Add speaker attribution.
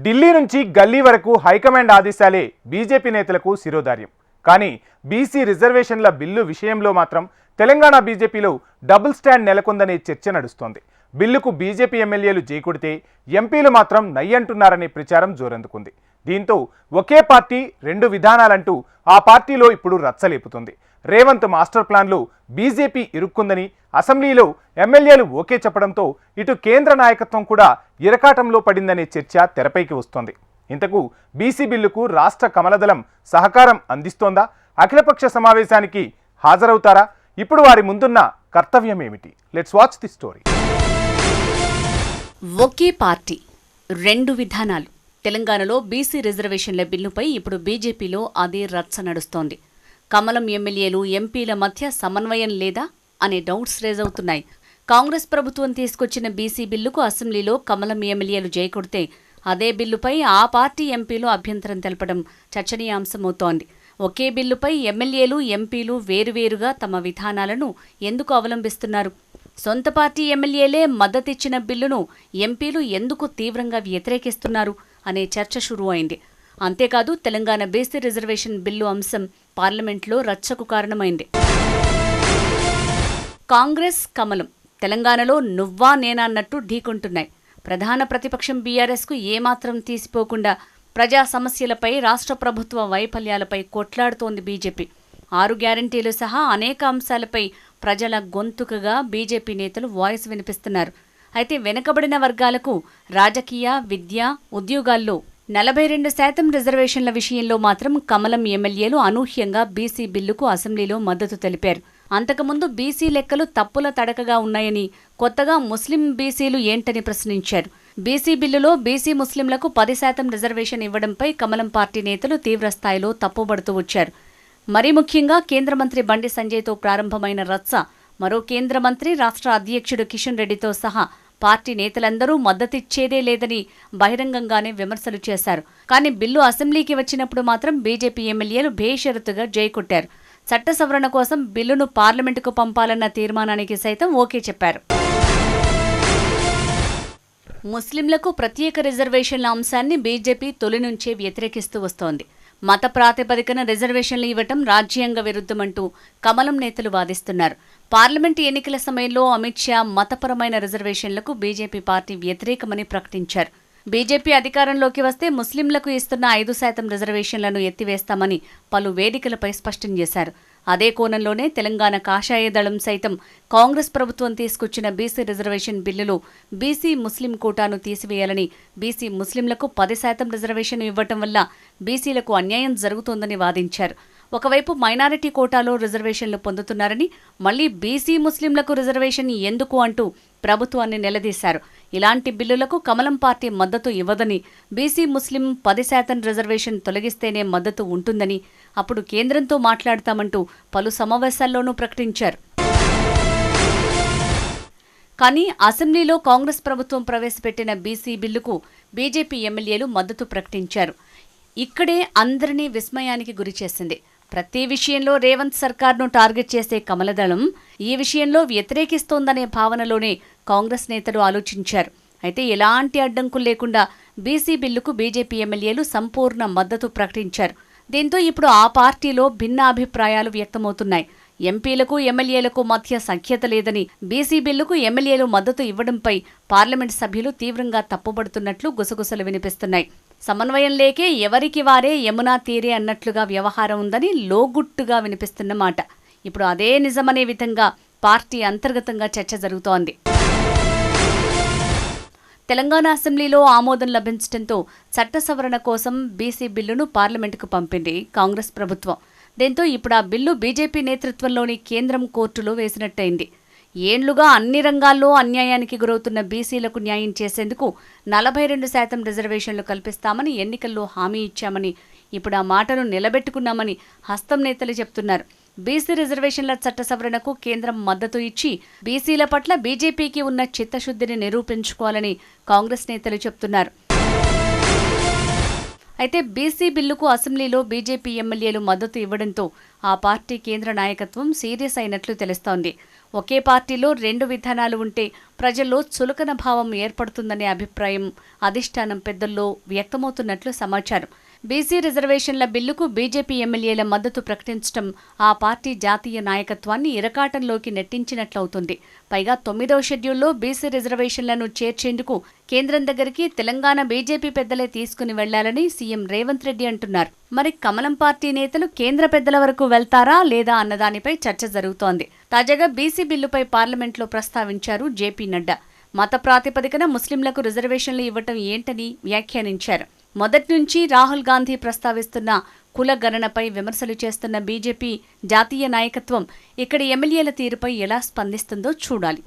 Speaker 1: ఢిల్లీ నుంచి గల్లీ వరకు హైకమాండ్ ఆదేశాలే బీజేపీ నేతలకు శిరోధార్యం. కానీ బీసీ రిజర్వేషన్ల బిల్లు విషయంలో మాత్రం తెలంగాణ బీజేపీలో డబుల్ స్టాండ్ నెలకొందనే చర్చ నడుస్తోంది. బిల్లుకు బీజేపీ ఎమ్మెల్యేలు జైకొడితే ఎంపీలు మాత్రం నయ్యంటున్నారనే ప్రచారం జోరందుకుంది. దీంతో ఒకే పార్టీ రెండు విధానాలంటూ ఆ పార్టీలో ఇప్పుడు రచ్చలేపుతుంది. రేవంత్ మాస్టర్ ప్లాన్లో బీజేపీ ఇరుక్కుందని అసెంబ్లీలో ఎమ్మెల్యేలు ఓకే చెప్పడంతో ఇటు కేంద్ర నాయకత్వం కూడా ఇరకాటంలో పడిందనే చర్చ తెరపైకి వస్తోంది. ఇంతకు బీసీ బిల్లుకు రాష్ట్ర కమలదళం సహకారం అందిస్తోందా? అఖిలపక్ష సమావేశానికి హాజరవుతారా? ఇప్పుడు వారి ముందున్న కర్తవ్యం ఏమిటి? Let's watch the story.
Speaker 2: Okay party రెండు విధానాలు. తెలంగాణలో బీసీ రిజర్వేషన్ల బిల్లుపై ఇప్పుడు బీజేపీలో అదే రచ్చ నడుస్తోంది. కమలం ఎమ్మెల్యేలు ఎంపీల మధ్య సమన్వయం లేదా అనే డౌట్స్ రేజ్ అవుతున్నాయి. కాంగ్రెస్ ప్రభుత్వం తీసుకొచ్చిన బీసీ బిల్లుకు అసెంబ్లీలో కమలం ఎమ్మెల్యేలు జైకొడితే అదే బిల్లుపై ఆ పార్టీ ఎంపీలు అభ్యంతరం తెలపడం చర్చనీయాంశమవుతోంది. ఒకే బిల్లుపై ఎమ్మెల్యేలు ఎంపీలు వేరువేరుగా తమ విధానాలను ఎందుకు అవలంబిస్తున్నారు? సొంత పార్టీ ఎమ్మెల్యేలే మద్దతిచ్చిన బిల్లును ఎంపీలు ఎందుకు తీవ్రంగా వ్యతిరేకిస్తున్నారు అనే చర్చ షురూ అయింది. అంతేకాదు తెలంగాణ బీసీ రిజర్వేషన్ బిల్లు అంశం పార్లమెంట్లో రచ్చకు కారణమైంది. కాంగ్రెస్ కమలం తెలంగాణలో నువ్వా నేనా అన్నట్టు ఢీకొంటున్నాయి. ప్రధాన ప్రతిపక్షం బీఆర్ఎస్కు ఏమాత్రం తీసిపోకుండా ప్రజా సమస్యలపై, రాష్ట్ర ప్రభుత్వ వైఫల్యాలపై కొట్లాడుతోంది బీజేపీ. 6 గ్యారంటీలు సహా అనేక అంశాలపై ప్రజల గొంతుకగా బీజేపీ నేతలు వాయిస్ వినిపిస్తున్నారు. అయితే వెనుకబడిన వర్గాలకు రాజకీయ, విద్య, ఉద్యోగాల్లో 42% రిజర్వేషన్ల విషయంలో మాత్రం కమలం ఎమ్మెల్యేలు అనూహ్యంగా బీసీ బిల్లుకు అసెంబ్లీలో మద్దతు తెలిపారు. అంతకుముందు బీసీ లెక్కలు తప్పుల తడకగా ఉన్నాయని, కొత్తగా ముస్లిం బీసీలు ఏంటని ప్రశ్నించారు. బీసీ బిల్లులో బీసీ ముస్లింలకు 10% రిజర్వేషన్ ఇవ్వడంపై కమలం పార్టీ నేతలు తీవ్రస్థాయిలో తప్పుబడుతూ వచ్చారు. మరీ ముఖ్యంగా కేంద్ర మంత్రి బండి సంజయ్తో ప్రారంభమైన రచ్చ మరో కేంద్ర మంత్రి, రాష్ట్ర అధ్యక్షుడు కిషన్ రెడ్డితో సహా పార్టీ నేతలందరూ మద్దతిచ్చేదే లేదని బహిరంగంగానే విమర్శలు చేశారు. కానీ బిల్లు అసెంబ్లీకి వచ్చినప్పుడు మాత్రం బీజేపీ ఎమ్మెల్యేలు బేషరతుగా జైకొట్టారు. చట్ట సవరణ కోసం బిల్లును పార్లమెంటుకు పంపాలన్న తీర్మానానికి సైతం ఓకే చెప్పారు. ముస్లింలకు ప్రత్యేక రిజర్వేషన్ల అంశాన్ని బీజేపీ తొలి నుంచే వ్యతిరేకిస్తూ వస్తోంది. మత ప్రాతిపదికన రిజర్వేషన్లు ఇవ్వటం రాజ్యాంగ విరుద్ధమంటూ కమలం నేతలు వాదిస్తున్నారు. పార్లమెంటు ఎన్నికల సమయంలో అమిత్ షా మతపరమైన రిజర్వేషన్లకు బీజేపీ పార్టీ వ్యతిరేకమని ప్రకటించారు. బీజేపీ అధికారంలోకి వస్తే ముస్లింలకు ఇస్తున్న 5% రిజర్వేషన్లను ఎత్తివేస్తామని పలు వేదికలపై స్పష్టం చేశారు. అదే కోణంలోనే తెలంగాణ కాషాయ దళం సైతం కాంగ్రెస్ ప్రభుత్వం తీసుకొచ్చిన బీసీ రిజర్వేషన్ బిల్లులో బీసీ ముస్లిం కోటాను తీసివేయాలని, బీసీ ముస్లింలకు 10% రిజర్వేషన్ ఇవ్వటం వల్ల బీసీలకు అన్యాయం జరుగుతోందని వాదించారు. ఒకవైపు మైనారిటీ కోటాలో రిజర్వేషన్లు పొందుతున్నారని, మళ్లీ బీసీ ముస్లింలకు రిజర్వేషన్ ఎందుకు అంటూ ప్రభుత్వాన్ని నిలదీశారు. ఇలాంటి బిల్లులకు కమలం పార్టీ మద్దతు ఇవ్వదని, బీసీ ముస్లిం 10% రిజర్వేషన్ తొలగిస్తేనే మద్దతు ఉంటుందని, అప్పుడు కేంద్రంతో మాట్లాడతామంటూ పలు సమావేశాల్లోనూ ప్రకటించారు. కానీ అసెంబ్లీలో కాంగ్రెస్ ప్రభుత్వం ప్రవేశపెట్టిన బీసీ బిల్లుకు బీజేపీ ఎమ్మెల్యేలు మద్దతు ప్రకటించారు. ఇక్కడే అందరినీ విస్మయానికి గురిచేసింది. ప్రతి విషయంలో రేవంత్ సర్కార్ను టార్గెట్ చేసే కమలదళం ఈ విషయంలో వ్యతిరేకిస్తోందనే భావనలోనే కాంగ్రెస్ నేతలు ఆలోచించారు. అయితే ఎలాంటి అడ్డంకులు లేకుండా బీసీ బిల్లుకు బీజేపీ ఎమ్మెల్యేలు సంపూర్ణ మద్దతు ప్రకటించారు. దీంతో ఇప్పుడు ఆ పార్టీలో భిన్నాభిప్రాయాలు వ్యక్తమవుతున్నాయి. ఎంపీలకు, ఎమ్మెల్యేలకు మధ్య సఖ్యత లేదని, బీసీ బిల్లుకు ఎమ్మెల్యేలు మద్దతు ఇవ్వడంపై పార్లమెంటు సభ్యులు తీవ్రంగా తప్పుబడుతున్నట్లు గుసగుసలు వినిపిస్తున్నాయి. సమన్వయం లేకే ఎవరికి వారే యమునా తీరే అన్నట్లుగా వ్యవహారం ఉందని లోగుట్టుగా వినిపిస్తున్న మాట. ఇప్పుడు అదే నిజమనే విధంగా పార్టీ అంతర్గతంగా చర్చ జరుగుతోంది. తెలంగాణ అసెంబ్లీలో ఆమోదం లభించడంతో చట్ట సవరణ కోసం బీసీ బిల్లును పార్లమెంటుకు పంపింది కాంగ్రెస్ ప్రభుత్వం. దీంతో ఇప్పుడు ఆ బిల్లు బీజేపీ నేతృత్వంలోని కేంద్రం కోర్టులో వేసినట్టయింది. ఏండ్లుగా అన్ని రంగాల్లో అన్యాయానికి గురవుతున్న బీసీలకు న్యాయం చేసేందుకు 42% రిజర్వేషన్లు కల్పిస్తామని ఎన్నికల్లో హామీ ఇచ్చామని, ఇప్పుడు ఆ మాటను నిలబెట్టుకున్నామని హస్తం నేతలు చెప్తున్నారు. బీసీ రిజర్వేషన్ల చట్ట సవరణకు కేంద్రం మద్దతు ఇచ్చి బీసీల పట్ల బీజేపీకి ఉన్న చిత్తశుద్ధిని నిరూపించుకోవాలని కాంగ్రెస్ నేతలు చెప్తున్నారు. అయితే బీసీ బిల్లుకు అసెంబ్లీలో బీజేపీ ఎమ్మెల్యేలు మద్దతు ఇవ్వడంతో ఆ పార్టీ కేంద్ర నాయకత్వం సీరియస్ అయినట్లు తెలుస్తోంది. ఒకే పార్టీలో రెండు విధానాలు ఉంటే ప్రజల్లో చులకన భావం ఏర్పడుతుందనే అభిప్రాయం అధిష్టానం పెద్దల్లో వ్యక్తమవుతున్నట్లు సమాచారం. బీసీ రిజర్వేషన్ల బిల్లుకు బీజేపీ ఎమ్మెల్యేల మద్దతు ప్రకటించడం ఆ పార్టీ జాతీయ నాయకత్వాన్ని ఇరకాటంలోకి నెట్టించినట్లవుతుంది. పైగా 9వ షెడ్యూల్లో బీసీ రిజర్వేషన్లను చేర్చేందుకు కేంద్రం దగ్గరికి తెలంగాణ బీజేపీ పెద్దలే తీసుకుని వెళ్లాలని సీఎం రేవంత్ రెడ్డి అంటున్నారు. మరి కమలం పార్టీ నేతలు కేంద్ర పెద్దల వరకు వెళ్తారా లేదా అన్నదానిపై చర్చ జరుగుతోంది. తాజాగా బీసీ బిల్లుపై పార్లమెంట్లో ప్రస్తావించారు జేపీ నడ్డా. మత ప్రాతిపదికన ముస్లింలకు రిజర్వేషన్లు ఇవ్వటం ఏంటని వ్యాఖ్యానించారు. మొదటి నుంచి రాహుల్ గాంధీ ప్రస్తావిస్తున్న కుల గణనపై విమర్శలు చేస్తున్న బీజేపీ జాతీయ నాయకత్వం ఇక్కడి ఎమ్మెల్యేల తీరుపై ఎలా స్పందిస్తుందో చూడాలి.